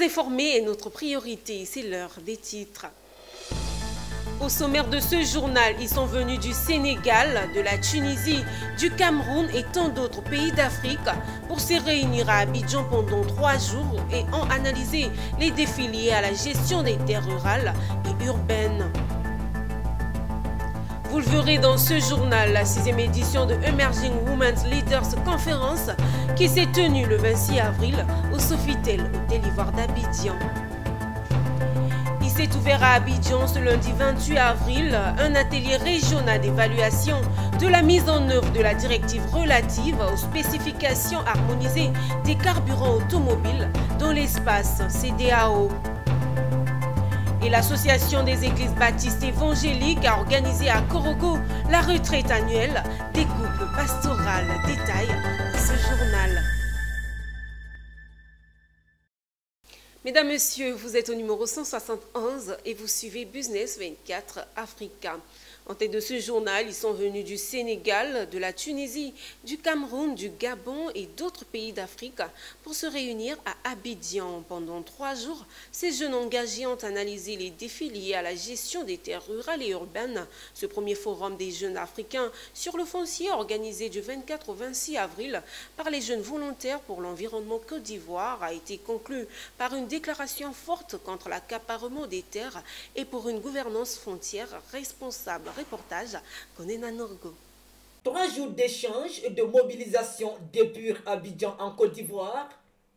informer est notre priorité, c'est l'heure des titres. Au sommaire de ce journal, ils sont venus du Sénégal, de la Tunisie, du Cameroun et tant d'autres pays d'Afrique pour se réunir à Abidjan pendant 3 jours et en analyser les défis liés à la gestion des terres rurales et urbaines. Vous le verrez dans ce journal, la 6e édition de Emerging Women's Leaders Conference qui s'est tenue le 26 avril au Sofitel, Hôtel Ivoire d'Abidjan. Il s'est ouvert à Abidjan ce lundi 28 avril un atelier régional d'évaluation de la mise en œuvre de la directive relative aux spécifications harmonisées des carburants automobiles dans l'espace CEDEAO. Et l'Association des Églises baptistes évangéliques a organisé à Korogo la retraite annuelle des couples pastorales. Détail de ce journal. Mesdames, Messieurs, vous êtes au numéro 171 et vous suivez Business 24 Africa. En tête de ce journal, ils sont venus du Sénégal, de la Tunisie, du Cameroun, du Gabon et d'autres pays d'Afrique pour se réunir à Abidjan. Pendant 3 jours, ces jeunes engagés ont analysé les défis liés à la gestion des terres rurales et urbaines. Ce premier forum des jeunes africains sur le foncier organisé du 24 au 26 avril par les jeunes volontaires pour l'environnement Côte d'Ivoire a été conclu par une déclaration forte contre l'accaparement des terres et pour une gouvernance foncière responsable. Reportage Konena Norgo. 3 jours d'échange et de mobilisation d'Épure Abidjan en Côte d'Ivoire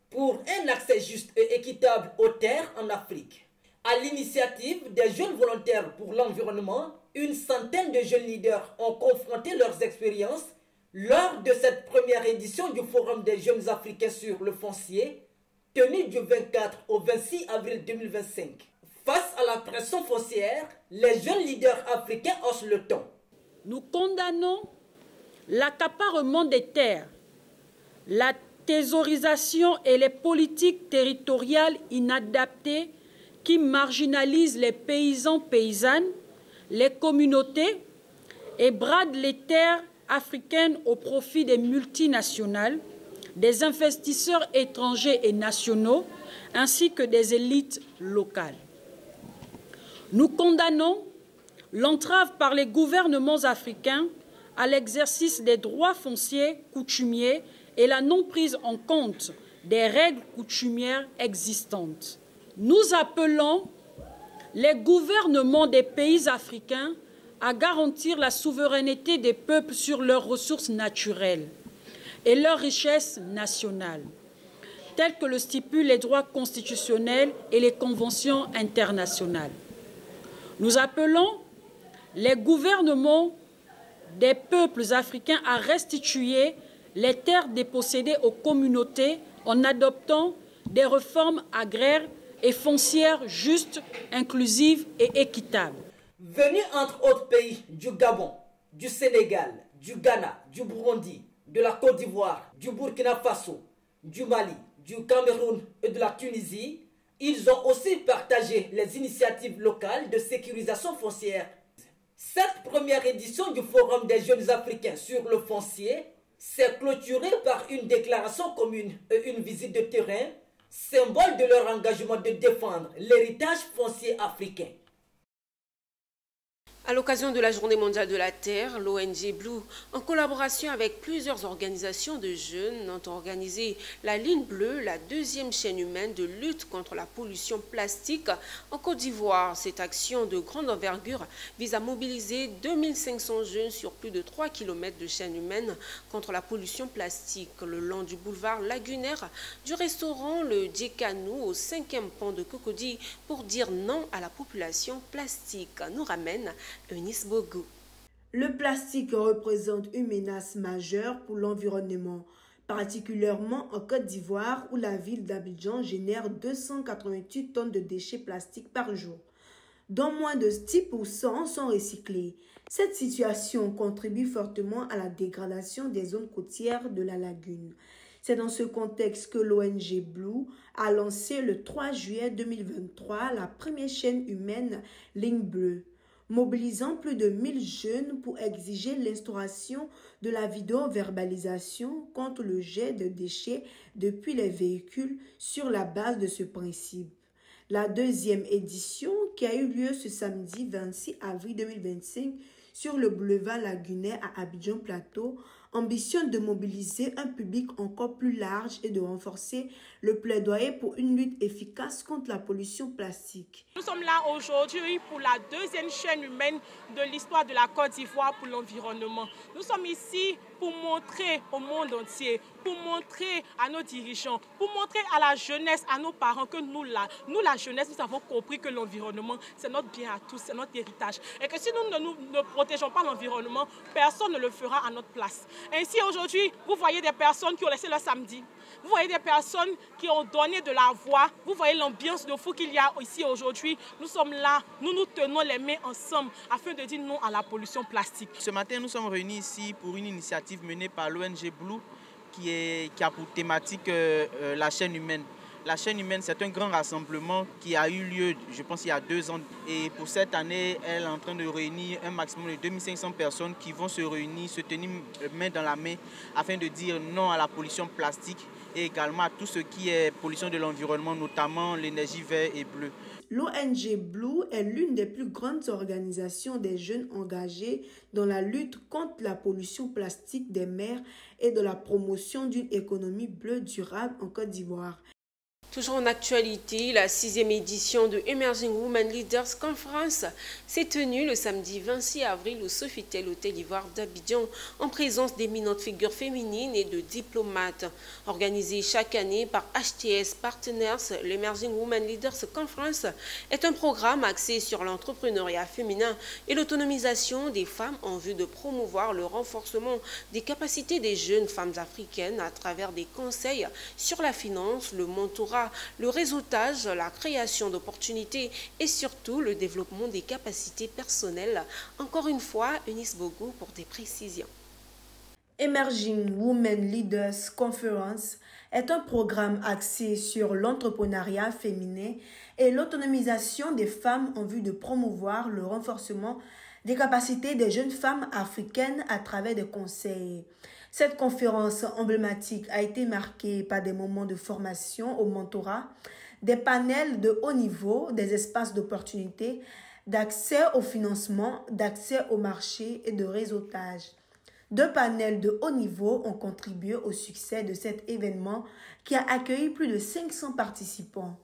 pour un accès juste et équitable aux terres en Afrique. À l'initiative des jeunes volontaires pour l'environnement, une centaine de jeunes leaders ont confronté leurs expériences lors de cette première édition du Forum des jeunes africains sur le foncier, tenu du 24 au 26 avril 2025. Face à la pression foncière, les jeunes leaders africains haussent le ton. Nous condamnons l'accaparement des terres, la thésaurisation et les politiques territoriales inadaptées qui marginalisent les paysans paysannes, les communautés et bradent les terres africaines au profit des multinationales, des investisseurs étrangers et nationaux, ainsi que des élites locales. Nous condamnons l'entrave par les gouvernements africains à l'exercice des droits fonciers coutumiers et la non-prise en compte des règles coutumières existantes. Nous appelons les gouvernements des pays africains à garantir la souveraineté des peuples sur leurs ressources naturelles et leurs richesses nationales, telles que le stipulent les droits constitutionnels et les conventions internationales. Nous appelons les gouvernements des peuples africains à restituer les terres dépossédées aux communautés en adoptant des réformes agraires et foncières justes, inclusives et équitables. Venus entre autres pays du Gabon, du Sénégal, du Ghana, du Burundi, de la Côte d'Ivoire, du Burkina Faso, du Mali, du Cameroun et de la Tunisie, ils ont aussi partagé les initiatives locales de sécurisation foncière. Cette première édition du Forum des jeunes africains sur le foncier s'est clôturée par une déclaration commune et une visite de terrain, symbole de leur engagement de défendre l'héritage foncier africain. À l'occasion de la Journée mondiale de la Terre, l'ONG Blue, en collaboration avec plusieurs organisations de jeunes, ont organisé la Ligne Bleue, la 2e chaîne humaine de lutte contre la pollution plastique en Côte d'Ivoire. Cette action de grande envergure vise à mobiliser 2500 jeunes sur plus de 3 km de chaîne humaine contre la pollution plastique le long du boulevard lagunaire du restaurant Le Djekanou au 5e pont de Cocody pour dire non à la population plastique. Nous ramène Eunice Bogo. Le plastique représente une menace majeure pour l'environnement, particulièrement en Côte d'Ivoire où la ville d'Abidjan génère 288 tonnes de déchets plastiques par jour, dont moins de 10% sont recyclés. Cette situation contribue fortement à la dégradation des zones côtières de la lagune. C'est dans ce contexte que l'ONG Blue a lancé le 3 juillet 2023 la première chaîne humaine Ligne Bleue. mobilisant plus de 1000 jeunes pour exiger l'instauration de la vidéo-verbalisation contre le jet de déchets depuis les véhicules sur la base de ce principe. La deuxième édition, qui a eu lieu ce samedi 26 avril 2025 sur le boulevard Lagunet à Abidjan Plateau, ambitionne de mobiliser un public encore plus large et de renforcer le plaidoyer pour une lutte efficace contre la pollution plastique. Nous sommes là aujourd'hui pour la deuxième chaîne humaine de l'histoire de la Côte d'Ivoire pour l'environnement. Nous sommes ici pour montrer au monde entier, pour montrer à nos dirigeants, pour montrer à la jeunesse, à nos parents que nous la jeunesse, nous avons compris que l'environnement, c'est notre bien à tous, c'est notre héritage. Et que si nous ne protégeons pas l'environnement, personne ne le fera à notre place. Ainsi, aujourd'hui, vous voyez des personnes qui ont laissé leur samedi. Vous voyez des personnes qui ont donné de la voix. Vous voyez l'ambiance de fou qu'il y a ici aujourd'hui. Nous sommes là, nous nous tenons les mains ensemble afin de dire non à la pollution plastique. Ce matin, nous sommes réunis ici pour une initiative menée par l'ONG Blue qui a pour thématique la chaîne humaine. La chaîne humaine, c'est un grand rassemblement qui a eu lieu, je pense, il y a 2 ans. Et pour cette année, elle est en train de réunir un maximum de 2500 personnes qui vont se réunir, se tenir main dans la main afin de dire non à la pollution plastique et également à tout ce qui est pollution de l'environnement, notamment l'énergie verte et bleue. L'ONG Blue est l'une des plus grandes organisations des jeunes engagés dans la lutte contre la pollution plastique des mers et de la promotion d'une économie bleue durable en Côte d'Ivoire. Toujours en actualité, la 6e édition de Emerging Women Leaders Conference s'est tenue le samedi 26 avril au Sofitel Hôtel Ivoire d'Abidjan en présence d'éminentes figures féminines et de diplomates. Organisée chaque année par HTS Partners, l'Emerging Women Leaders Conference est un programme axé sur l'entrepreneuriat féminin et l'autonomisation des femmes en vue de promouvoir le renforcement des capacités des jeunes femmes africaines à travers des conseils sur la finance, le mentorat, le réseautage, la création d'opportunités et surtout le développement des capacités personnelles. Encore une fois, Eunice Bogo pour des précisions. Emerging Women Leaders Conference est un programme axé sur l'entrepreneuriat féminin et l'autonomisation des femmes en vue de promouvoir le renforcement des capacités des jeunes femmes africaines à travers des conseils. Cette conférence emblématique a été marquée par des moments de formation au mentorat, des panels de haut niveau, des espaces d'opportunité, d'accès au financement, d'accès au marché et de réseautage. 2 panels de haut niveau ont contribué au succès de cet événement qui a accueilli plus de 500 participants.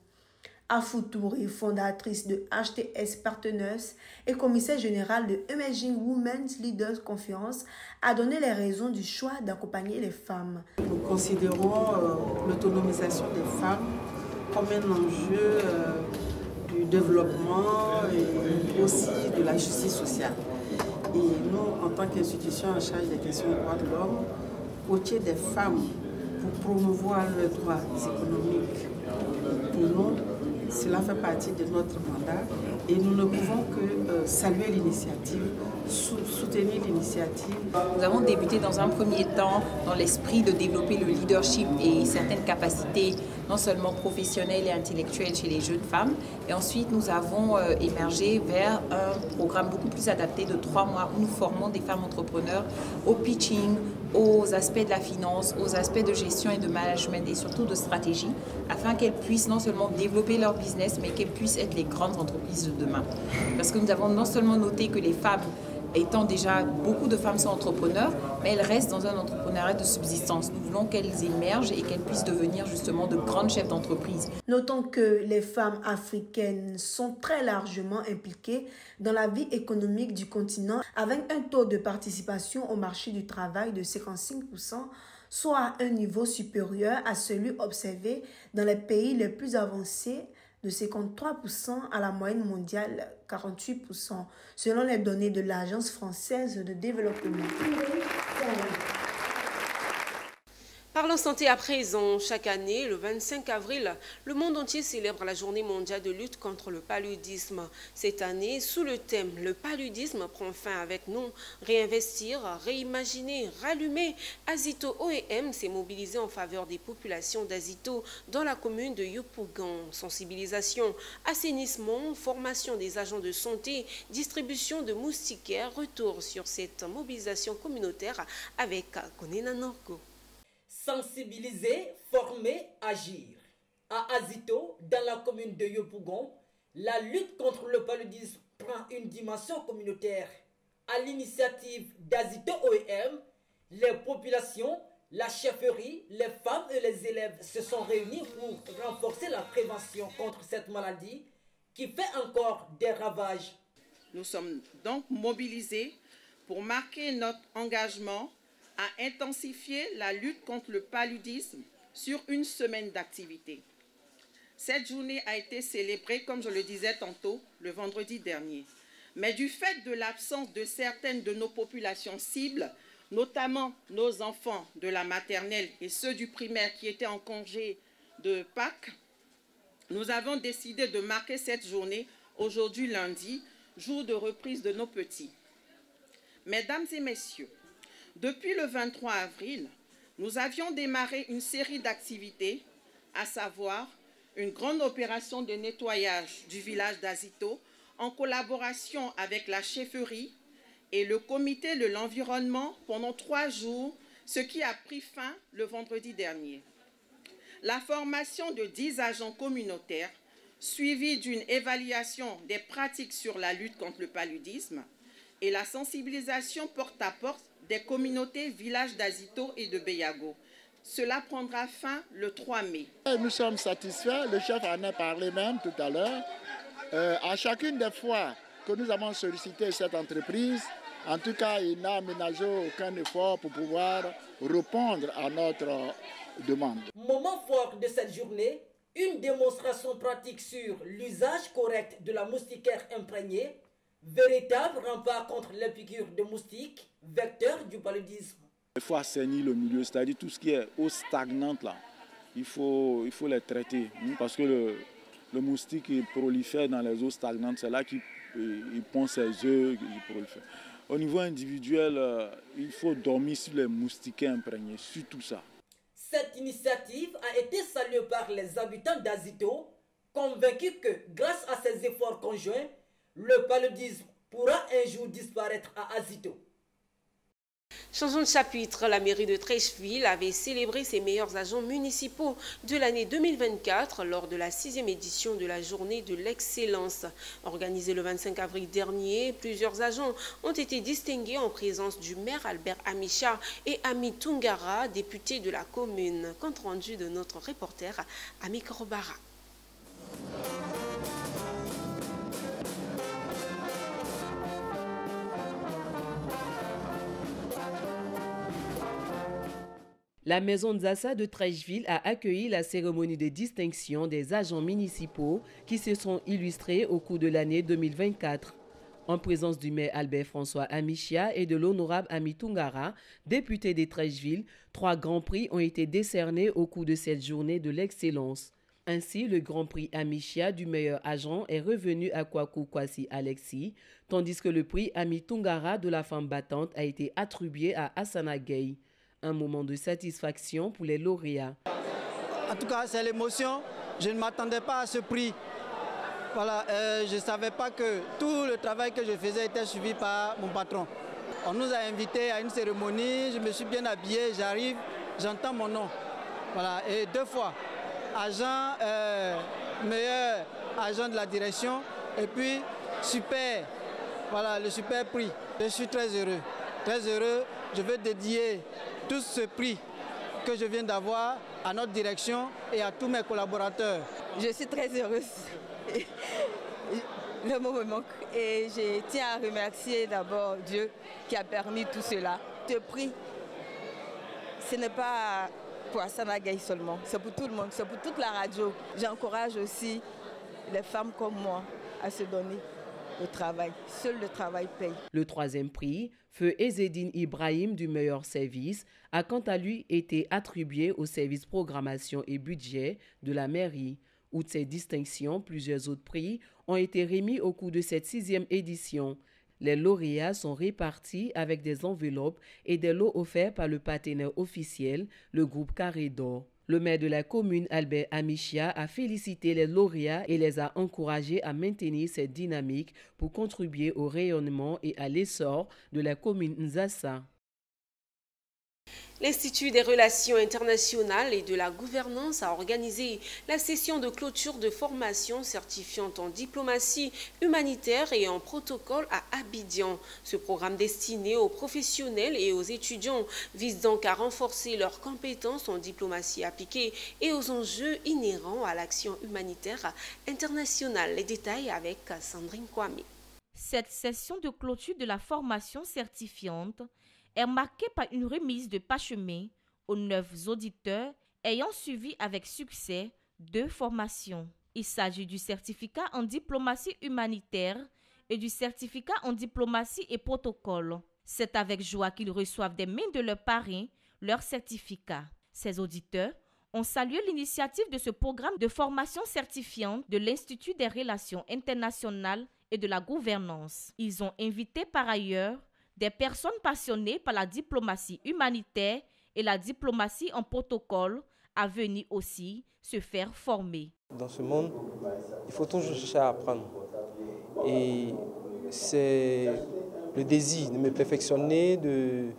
Afoutouri, fondatrice de HTS Partners et commissaire générale de Emerging Women's Leaders Conference, a donné les raisons du choix d'accompagner les femmes. Nous considérons l'autonomisation des femmes comme un enjeu du développement et aussi de la justice sociale. Et nous, en tant qu'institution en charge des questions des droits de l'homme, coacher des femmes pour promouvoir leurs droits économiques pour nous, cela fait partie de notre mandat et nous ne pouvons que saluer l'initiative, soutenir l'initiative. Nous avons débuté dans un premier temps dans l'esprit de développer le leadership et certaines capacités non seulement professionnelles et intellectuelles chez les jeunes femmes. Et ensuite, nous avons émergé vers un programme beaucoup plus adapté de 3 mois où nous formons des femmes entrepreneurs au pitching, aux aspects de la finance, aux aspects de gestion et de management et surtout de stratégie, afin qu'elles puissent non seulement développer leur business, mais qu'elles puissent être les grandes entreprises de demain. Parce que nous avons non seulement noté que les femmes, étant déjà, beaucoup de femmes sont entrepreneurs, mais elles restent dans un entrepreneuriat de subsistance. Nous voulons qu'elles émergent et qu'elles puissent devenir justement de grandes chefs d'entreprise. Notons que les femmes africaines sont très largement impliquées dans la vie économique du continent avec un taux de participation au marché du travail de 55%, soit un niveau supérieur à celui observé dans les pays les plus avancés de 53% à la moyenne mondiale 48%, selon les données de l'Agence française de développement. Parlons santé à présent. Chaque année, le 25 avril, le monde entier célèbre la journée mondiale de lutte contre le paludisme. Cette année, sous le thème « Le paludisme prend fin avec nous », réinvestir, réimaginer, rallumer, Azito OEM s'est mobilisé en faveur des populations d'Azito dans la commune de Yopougon. Sensibilisation, assainissement, formation des agents de santé, distribution de moustiquaires, retour sur cette mobilisation communautaire avec Konena Norgo. Sensibiliser, former, agir. À Azito, dans la commune de Yopougon, la lutte contre le paludisme prend une dimension communautaire. À l'initiative d'Azito OEM, les populations, la chefferie, les femmes et les élèves se sont réunis pour renforcer la prévention contre cette maladie qui fait encore des ravages. Nous sommes donc mobilisés pour marquer notre engagement à intensifier la lutte contre le paludisme sur une semaine d'activité. Cette journée a été célébrée, comme je le disais tantôt, le vendredi dernier. Mais du fait de l'absence de certaines de nos populations cibles, notamment nos enfants de la maternelle et ceux du primaire qui étaient en congé de Pâques, nous avons décidé de marquer cette journée aujourd'hui lundi, jour de reprise de nos petits. Mesdames et messieurs, depuis le 23 avril, nous avions démarré une série d'activités, à savoir une grande opération de nettoyage du village d'Azito en collaboration avec la chefferie et le comité de l'environnement pendant 3 jours, ce qui a pris fin le vendredi dernier. La formation de 10 agents communautaires, suivie d'une évaluation des pratiques sur la lutte contre le paludisme et la sensibilisation porte à porte des communautés villages d'Azito et de Beyago. Cela prendra fin le 3 mai. Nous sommes satisfaits, le chef en a parlé même tout à l'heure. À chacune des fois que nous avons sollicité cette entreprise, en tout cas, il n'a ménagé aucun effort pour pouvoir répondre à notre demande. Moment fort de cette journée, une démonstration pratique sur l'usage correct de la moustiquaire imprégnée, véritable rempart contre les piqûres de moustiques, vecteur du paludisme. Il faut assainir le milieu, c'est-à-dire tout ce qui est eau stagnante là, il faut les traiter. Parce que le moustique il prolifère dans les eaux stagnantes, c'est là qu'il pond ses œufs, il prolifère. Au niveau individuel, il faut dormir sur les moustiquaires imprégnés, surtout ça. Cette initiative a été saluée par les habitants d'Azito, convaincus que grâce à ces efforts conjoints, le paludisme pourra un jour disparaître à Azito. Changeons de chapitre, la mairie de Treichville avait célébré ses meilleurs agents municipaux de l'année 2024 lors de la 6e édition de la journée de l'excellence. Organisée le 25 avril dernier, plusieurs agents ont été distingués en présence du maire Albert Amicha et Ami Tungara, député de la commune. Compte rendu de notre reporter Ami Korobara. La maison Nzassa de Treichville a accueilli la cérémonie de distinction des agents municipaux qui se sont illustrés au cours de l'année 2024. En présence du maire Albert François Amichia et de l'honorable Ami Tungara, député de Treichville, 3 grands prix ont été décernés au cours de cette journée de l'excellence. Ainsi, le grand prix Amichia du meilleur agent est revenu à Kwaku Kwasi Alexis, tandis que le prix Ami Tungara de la femme battante a été attribué à Hassana Gueye. Un moment de satisfaction pour les lauréats. En tout cas, c'est l'émotion. Je ne m'attendais pas à ce prix. Voilà, je ne savais pas que tout le travail que je faisais était suivi par mon patron. On nous a invités à une cérémonie, je me suis bien habillé, j'arrive, j'entends mon nom. Voilà, et 2 fois, agent, meilleur agent de la direction, et puis super, voilà, le super prix. Je suis très heureux, très heureux. Je veux dédier tout ce prix que je viens d'avoir à notre direction et à tous mes collaborateurs. Je suis très heureuse. Le mot me manque et je tiens à remercier d'abord Dieu qui a permis tout cela. Ce prix, ce n'est pas pour Hassana Gueye seulement, c'est pour tout le monde, c'est pour toute la radio. J'encourage aussi les femmes comme moi à se donner au travail. Seul le travail paye. Le troisième prix, Feu Ezzedine Ibrahim du meilleur service, a quant à lui été attribué au service programmation et budget de la mairie. Outre ces distinctions, plusieurs autres prix ont été remis au cours de cette 6e édition. Les lauréats sont répartis avec des enveloppes et des lots offerts par le partenaire officiel, le groupe Carré d'Or. Le maire de la commune, Albert Amichia, a félicité les lauréats et les a encouragés à maintenir cette dynamique pour contribuer au rayonnement et à l'essor de la commune Nzassa. L'Institut des relations internationales et de la gouvernance a organisé la session de clôture de formation certifiante en diplomatie humanitaire et en protocole à Abidjan. Ce programme destiné aux professionnels et aux étudiants vise donc à renforcer leurs compétences en diplomatie appliquée et aux enjeux inhérents à l'action humanitaire internationale. Les détails avec Sandrine Kwame. Cette session de clôture de la formation certifiante est marquée par une remise de parchemin aux 9 auditeurs ayant suivi avec succès 2 formations. Il s'agit du certificat en diplomatie humanitaire et du certificat en diplomatie et protocole. C'est avec joie qu'ils reçoivent des mains de leurs parrains leur certificat. Ces auditeurs ont salué l'initiative de ce programme de formation certifiante de l'Institut des relations internationales et de la gouvernance. Ils ont invité par ailleurs des personnes passionnées par la diplomatie humanitaire et la diplomatie en protocole à venir aussi se faire former. Dans ce monde, il faut toujours chercher à apprendre. Et c'est le désir de me perfectionner, de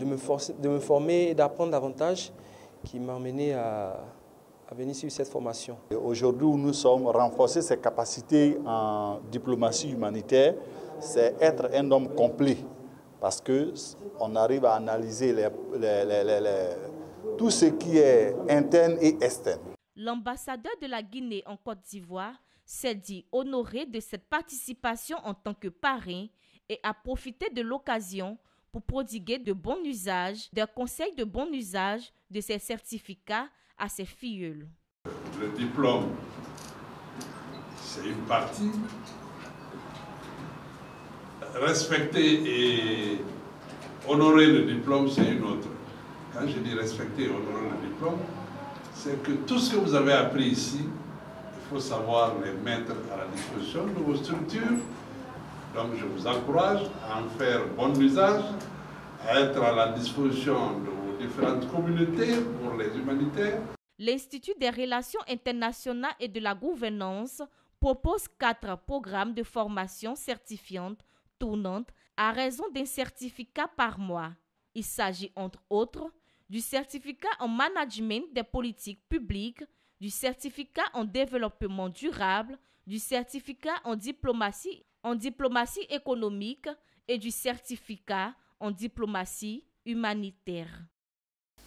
me former et d'apprendre davantage qui m'a amené à venir sur cette formation. Aujourd'hui, nous sommes renforcer ses capacités en diplomatie humanitaire. C'est être un homme complet parce qu'on arrive à analyser tout ce qui est interne et externe. L'ambassadeur de la Guinée en Côte d'Ivoire s'est dit honoré de cette participation en tant que parrain et a profité de l'occasion pour prodiguer de bons usages, des conseils de bon usage de ses certificats à ses filleuls. Le diplôme, c'est une partie. Respecter et honorer le diplôme, c'est une autre. Quand je dis respecter et honorer le diplôme, c'est que tout ce que vous avez appris ici, il faut savoir les mettre à la disposition de vos structures. Donc je vous encourage à en faire bon usage, à être à la disposition de vos différentes communautés pour les humanitaires. L'Institut des relations internationales et de la gouvernance propose 4 programmes de formation certifiante tournante à raison d'un certificat par mois. Il s'agit entre autres du certificat en management des politiques publiques, du certificat en développement durable, du certificat en diplomatie économique et du certificat en diplomatie humanitaire.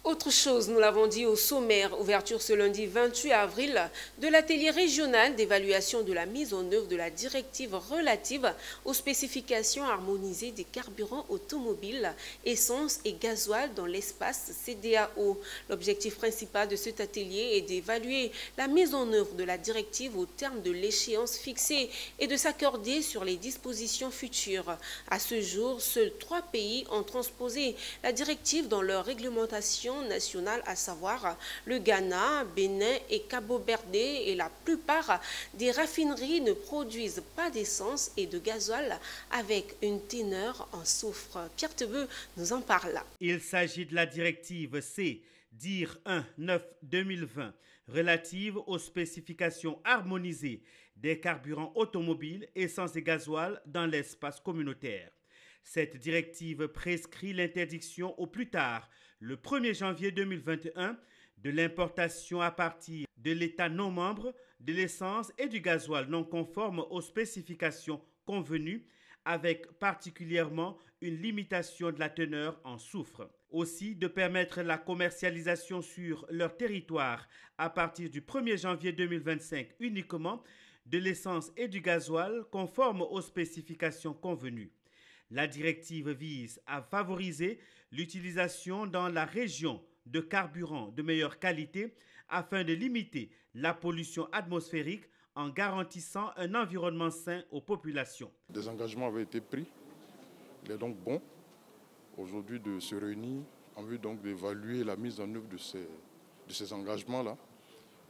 Autre chose, nous l'avons dit au sommaire, ouverture ce lundi 28 avril de l'atelier régional d'évaluation de la mise en œuvre de la directive relative aux spécifications harmonisées des carburants automobiles, essence et gasoil dans l'espace CEDEAO. L'objectif principal de cet atelier est d'évaluer la mise en œuvre de la directive au terme de l'échéance fixée et de s'accorder sur les dispositions futures. À ce jour, seuls 3 pays ont transposé la directive dans leur réglementation nationale, à savoir le Ghana, Bénin et Cabo-Verde, et la plupart des raffineries ne produisent pas d'essence et de gasoil avec une teneur en soufre. Pierre Tebeu nous en parle. Il s'agit de la directive C-DIR 1-9-2020 relative aux spécifications harmonisées des carburants automobiles, essence et gasoil dans l'espace communautaire. Cette directive prescrit l'interdiction au plus tard le 1er janvier 2021 de l'importation à partir de l'État non membre de l'essence et du gasoil non conformes aux spécifications convenues, avec particulièrement une limitation de la teneur en soufre. Aussi, de permettre la commercialisation sur leur territoire à partir du 1er janvier 2025 uniquement de l'essence et du gasoil conformes aux spécifications convenues. La directive vise à favoriser l'utilisation dans la région de carburants de meilleure qualité afin de limiter la pollution atmosphérique en garantissant un environnement sain aux populations. Des engagements avaient été pris. Il est donc bon aujourd'hui de se réunir en vue donc d'évaluer la mise en œuvre de ces engagements-là,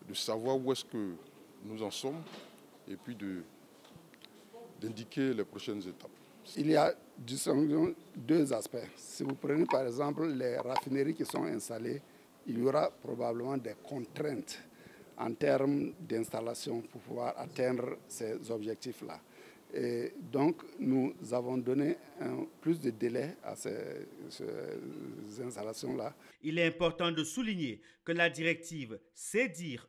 de savoir où est-ce que nous en sommes et puis d'indiquer les prochaines étapes. Il y a deux aspects. Si vous prenez par exemple les raffineries qui sont installées, il y aura probablement des contraintes en termes d'installation pour pouvoir atteindre ces objectifs-là. Et donc, nous avons donné plus de délai à ces installations-là. Il est important de souligner que la directive CEDIR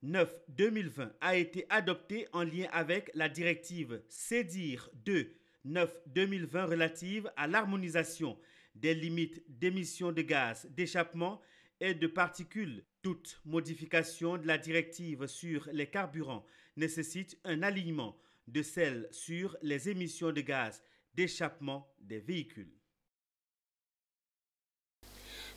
1/9/2020 a été adoptée en lien avec la directive CEDIR 2/9/2020 relative à l'harmonisation des limites d'émissions de gaz d'échappement et de particules. Toute modification de la directive sur les carburants nécessite un alignement de celle sur les émissions de gaz d'échappement des véhicules.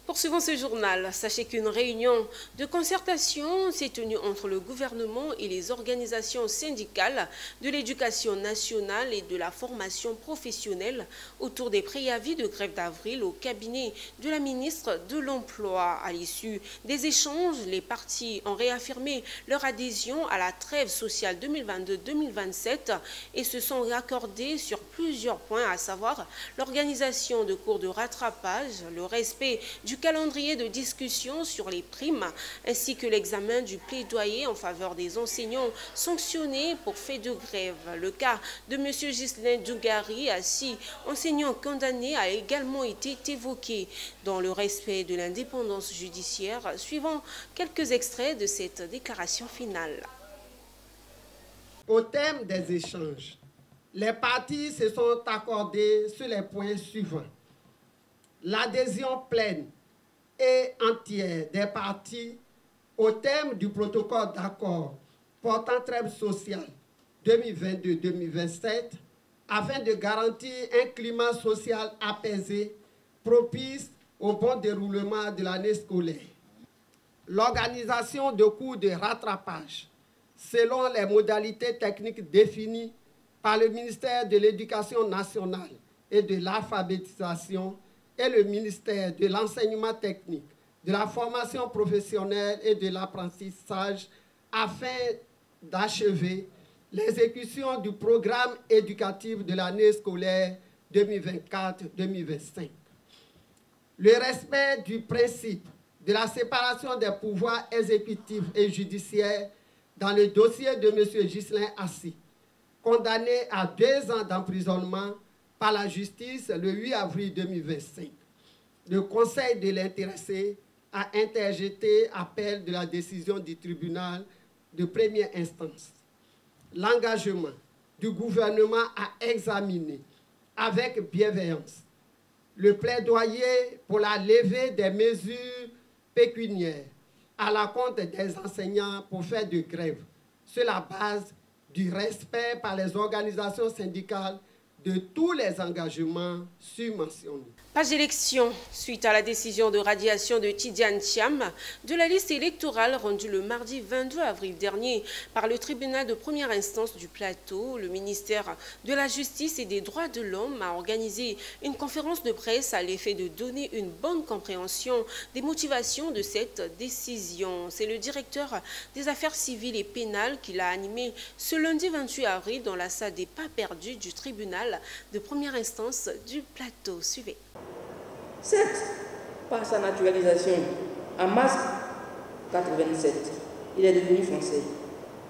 Poursuivons ce journal. Sachez qu'une réunion de concertation s'est tenue entre le gouvernement et les organisations syndicales de l'éducation nationale et de la formation professionnelle autour des préavis de grève d'avril au cabinet de la ministre de l'Emploi. À l'issue des échanges, les partis ont réaffirmé leur adhésion à la trêve sociale 2022-2027 et se sont raccordés sur plusieurs points, à savoir l'organisation de cours de rattrapage, le respect du calendrier de discussion sur les primes, ainsi que l'examen du plaidoyer en faveur des enseignants sanctionnés pour fait de grève. Le cas de M. Ghislain Dougari, assis enseignant condamné, a également été évoqué dans le respect de l'indépendance judiciaire, suivant quelques extraits de cette déclaration finale. Au thème des échanges, les parties se sont accordées sur les points suivants. L'adhésion pleine et entière des parties au thème du protocole d'accord portant trêve sociale 2022-2027 afin de garantir un climat social apaisé propice au bon déroulement de l'année scolaire. L'organisation de cours de rattrapage selon les modalités techniques définies par le ministère de l'Éducation nationale et de l'alphabétisation et le ministère de l'enseignement technique, de la formation professionnelle et de l'apprentissage afin d'achever l'exécution du programme éducatif de l'année scolaire 2024-2025. Le respect du principe de la séparation des pouvoirs exécutifs et judiciaires dans le dossier de M. Ghislain Assis, condamné à 2 ans d'emprisonnement par la justice le 8 avril 2025. Le Conseil de l'intéressé a interjeté appel de la décision du tribunal de première instance. L'engagement du gouvernement à examiner avec bienveillance le plaidoyer pour la levée des mesures pécuniaires à la compte des enseignants pour faire de grève sur la base du respect par les organisations syndicales de tous les engagements subventionnés. Page élection. Suite à la décision de radiation de Tidiane Thiam de la liste électorale rendue le mardi 22 avril dernier par le tribunal de première instance du Plateau, le ministère de la Justice et des Droits de l'Homme a organisé une conférence de presse à l'effet de donner une bonne compréhension des motivations de cette décision. C'est le directeur des affaires civiles et pénales qui l'a animé ce lundi 28 avril dans la salle des pas perdus du tribunal de première instance du Plateau. Suivez. Certes, par sa naturalisation, en mars 1987, il est devenu français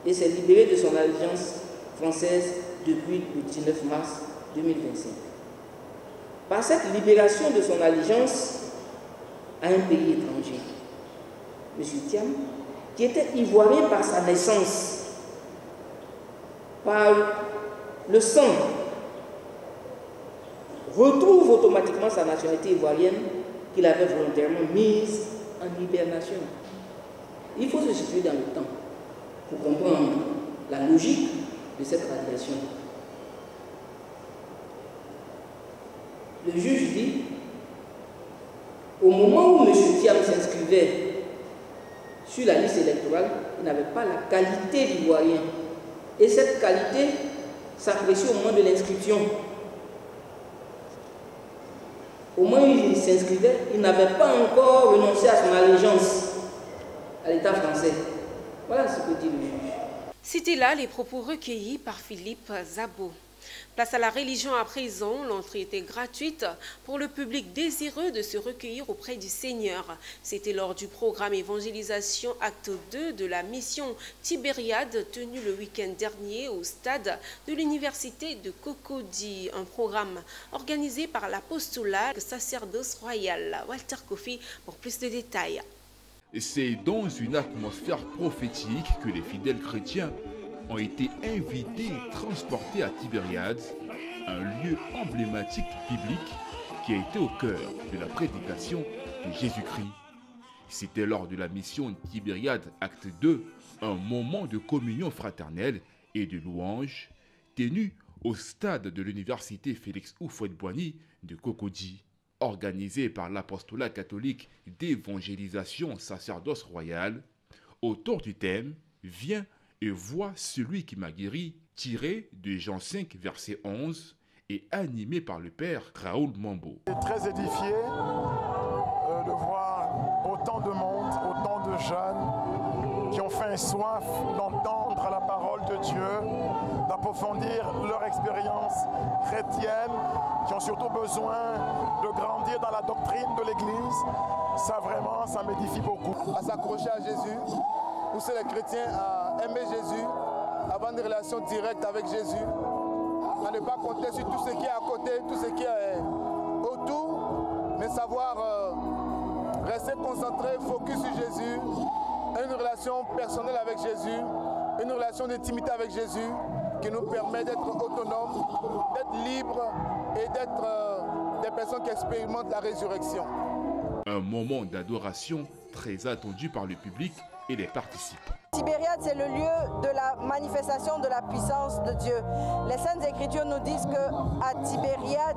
et s'est libéré de son allégeance française depuis le 19 mars 2025. Par cette libération de son allégeance à un pays étranger, M. Thiam, qui était ivoirien par sa naissance, par le sang, retrouve automatiquement sa nationalité ivoirienne qu'il avait volontairement mise en hibernation. Il faut se situer dans le temps pour comprendre la logique de cette radiation. Le juge dit, au moment où M. Thiam s'inscrivait sur la liste électorale, il n'avait pas la qualité d'ivoirien Et cette qualité s'apprécie au moment de l'inscription. Au moment où il s'inscrivait, il n'avait pas encore renoncé à son allégeance à l'État français. Voilà ce que dit le juge. C'était là les propos recueillis par Philippe Zabo. Place à la religion à présent, l'entrée était gratuite pour le public désireux de se recueillir auprès du Seigneur. C'était lors du programme Évangélisation Acte 2 de la mission Tibériade tenu le week-end dernier au stade de l'université de Cocody. Un programme organisé par l'apostolat Sacerdoce Royal. Walter Kofi pour plus de détails. C'est dans une atmosphère prophétique que les fidèles chrétiens ont été invités et transportés à Tibériade, un lieu emblématique biblique qui a été au cœur de la prédication de Jésus-Christ. C'était lors de la mission Tibériade Acte 2, un moment de communion fraternelle et de louange tenu au stade de l'université Félix Houphouët-Boigny de Cocody. Organisé par l'apostolat catholique d'évangélisation Sacerdoce Royal, autour du thème « Viens et vois celui qui m'a guéri », tiré de Jean 5, verset 11, et animé par le père Raoul Mambo. Je suis très édifié de voir autant de monde, autant de jeunes qui ont faim et soif d'entendre la parole de Dieu, d'approfondir leur expérience chrétienne, qui ont surtout besoin de grandir dans la doctrine de l'Église. Ça vraiment, ça m'édifie beaucoup. À s'accrocher à Jésus, pousser les chrétiens à aimer Jésus, à avoir une relation directe avec Jésus, à ne pas compter sur tout ce qui est à côté, tout ce qui est autour, mais savoir rester concentré, focus sur Jésus, une relation personnelle avec Jésus, une relation d'intimité avec Jésus qui nous permet d'être autonomes, d'être libres et d'être des personnes qui expérimentent la résurrection. Un moment d'adoration très attendu par le public et les participants. Tibériade, c'est le lieu de la manifestation de la puissance de Dieu. Les Saintes Écritures nous disent qu'à Tibériade,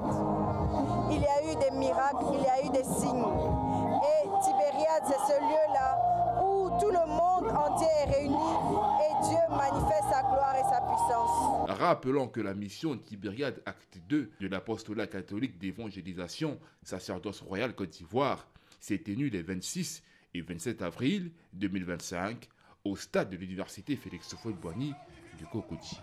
il y a eu des miracles, il y a eu des signes. Et Tibériade, c'est ce lieu-là où tout le monde entier est réuni et Dieu manifeste sa gloire et sa puissance. Rappelons que la mission Tibériade Acte 2 de l'apostolat catholique d'évangélisation Sacerdoce Royal Côte d'Ivoire s'est tenue les 26 et 27 avril 2025 au stade de l'université Félix Houphouët-Boigny de Cocody.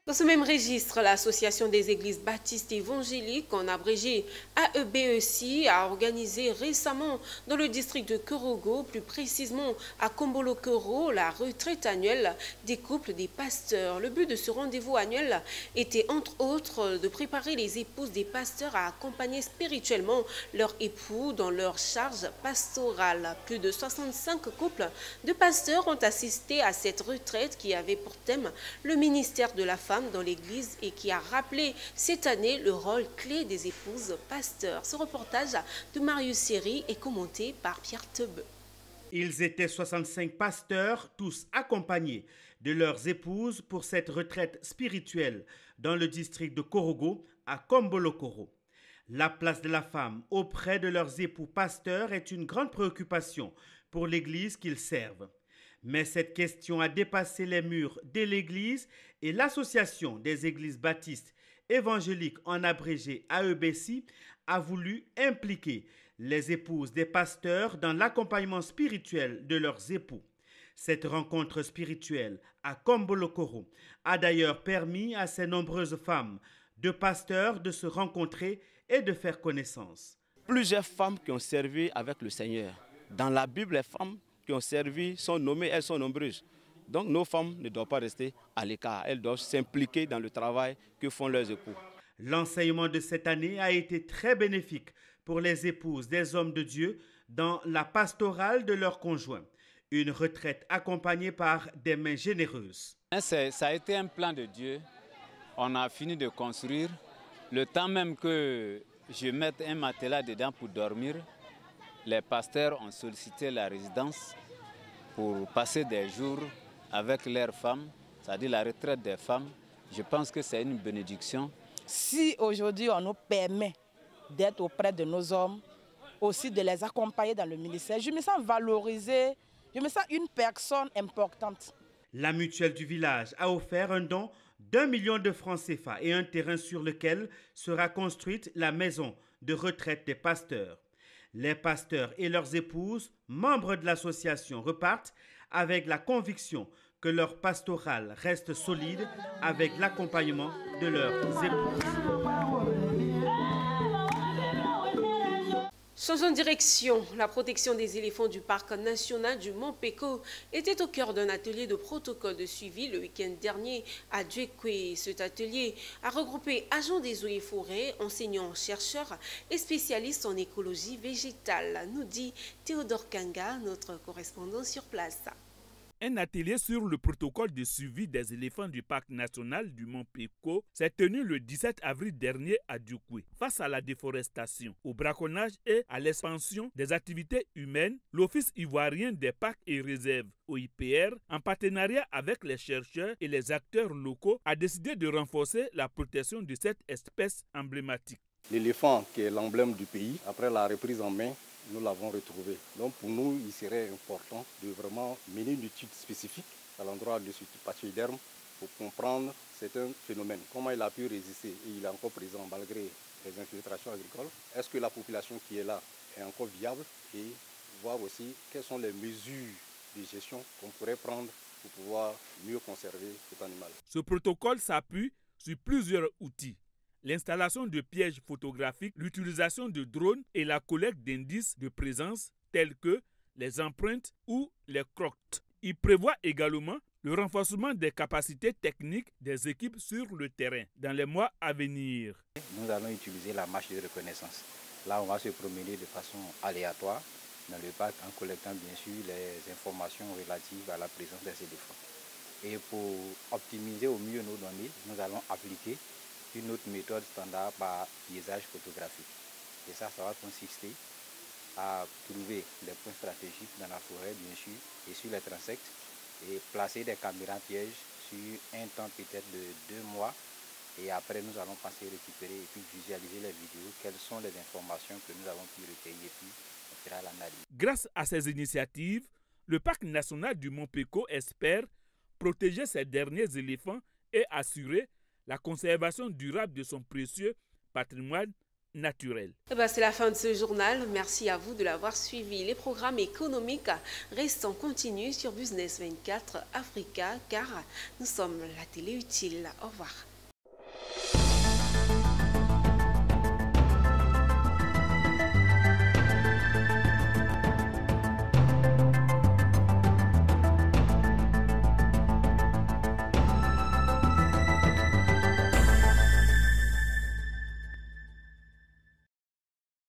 Dans ce même registre, l'Association des Églises Baptistes Évangéliques, en abrégé AEBEC, a organisé récemment dans le district de Korogo, plus précisément à Kombolokoro, la retraite annuelle des couples des pasteurs. Le but de ce rendez-vous annuel était entre autres de préparer les épouses des pasteurs à accompagner spirituellement leurs époux dans leur charge pastorale. Plus de 65 couples de pasteurs ont assisté à cette retraite qui avait pour thème le ministère de la femme dans l'Église et qui a rappelé cette année le rôle clé des épouses pasteurs. Ce reportage de Marius Seri est commenté par Pierre Tebe. Ils étaient 65 pasteurs, tous accompagnés de leurs épouses pour cette retraite spirituelle dans le district de Korogo à Kombolokoro. La place de la femme auprès de leurs époux pasteurs est une grande préoccupation pour l'Église qu'ils servent. Mais cette question a dépassé les murs de l'Église et l'Association des Églises Baptistes Évangéliques en abrégé AEBC a voulu impliquer les épouses des pasteurs dans l'accompagnement spirituel de leurs époux. Cette rencontre spirituelle à Kombolokoro a d'ailleurs permis à ces nombreuses femmes de pasteurs de se rencontrer et de faire connaissance. Plusieurs femmes qui ont servi avec le Seigneur. Dans la Bible, les femmes qui ont servi sont nommées, elles sont nombreuses. Donc nos femmes ne doivent pas rester à l'écart, elles doivent s'impliquer dans le travail que font leurs époux. L'enseignement de cette année a été très bénéfique pour les épouses des hommes de Dieu dans la pastorale de leurs conjoints. Une retraite accompagnée par des mains généreuses. Ça a été un plan de Dieu. On a fini de construire. Le temps même que je mette un matelas dedans pour dormir, les pasteurs ont sollicité la résidence pour passer des jours avec leurs femmes, c'est-à-dire la retraite des femmes. Je pense que c'est une bénédiction. Si aujourd'hui on nous permet d'être auprès de nos hommes, aussi de les accompagner dans le ministère, je me sens valorisée, je me sens une personne importante. La mutuelle du village a offert un don d'1 million de francs CFA et un terrain sur lequel sera construite la maison de retraite des pasteurs. Les pasteurs et leurs épouses, membres de l'association, repartent avec la conviction que leur pastoral reste solide avec l'accompagnement de leurs épouses. Changeons de direction. La protection des éléphants du parc national du Mont Peko était au cœur d'un atelier de protocole de suivi le week-end dernier à Djekwe. Cet atelier a regroupé agents des eaux et forêts, enseignants, chercheurs et spécialistes en écologie végétale, nous dit Théodore Kanga, notre correspondant sur place. Un atelier sur le protocole de suivi des éléphants du parc national du Mont Peko s'est tenu le 17 avril dernier à Djekwe. Face à la déforestation, au braconnage et à l'expansion des activités humaines, l'Office ivoirien des parcs et réserves, OIPR, en partenariat avec les chercheurs et les acteurs locaux, a décidé de renforcer la protection de cette espèce emblématique. L'éléphant, qui est l'emblème du pays, après la reprise en main, nous l'avons retrouvé. Donc pour nous, il serait important de vraiment mener une étude spécifique à l'endroit de ce pachyderme pour comprendre certains phénomènes. Comment il a pu résister et il est encore présent malgré les infiltrations agricoles. Est-ce que la population qui est là est encore viable et voir aussi quelles sont les mesures de gestion qu'on pourrait prendre pour pouvoir mieux conserver cet animal. Ce protocole s'appuie sur plusieurs outils. L'installation de pièges photographiques, l'utilisation de drones et la collecte d'indices de présence tels que les empreintes ou les crottes. Il prévoit également le renforcement des capacités techniques des équipes sur le terrain dans les mois à venir. Nous allons utiliser la marche de reconnaissance. Là, on va se promener de façon aléatoire dans le parc en collectant bien sûr les informations relatives à la présence des éléphants. Et pour optimiser au mieux nos données, nous allons appliquer une autre méthode standard par piégeage photographique. Et ça va consister à trouver des points stratégiques dans la forêt, bien sûr, et sur les transects, et placer des caméras pièges sur un temps peut-être de 2 mois. Et après, nous allons passer récupérer et puis visualiser les vidéos, quelles sont les informations que nous avons pu recueillir, et puis on fera l'analyse. Grâce à ces initiatives, le parc national du Mont Peko espère protéger ces derniers éléphants et assurer la conservation durable de son précieux patrimoine naturel. C'est la fin de ce journal. Merci à vous de l'avoir suivi. Les programmes économiques restent en continu sur Business 24 Africa car nous sommes la télé utile. Au revoir.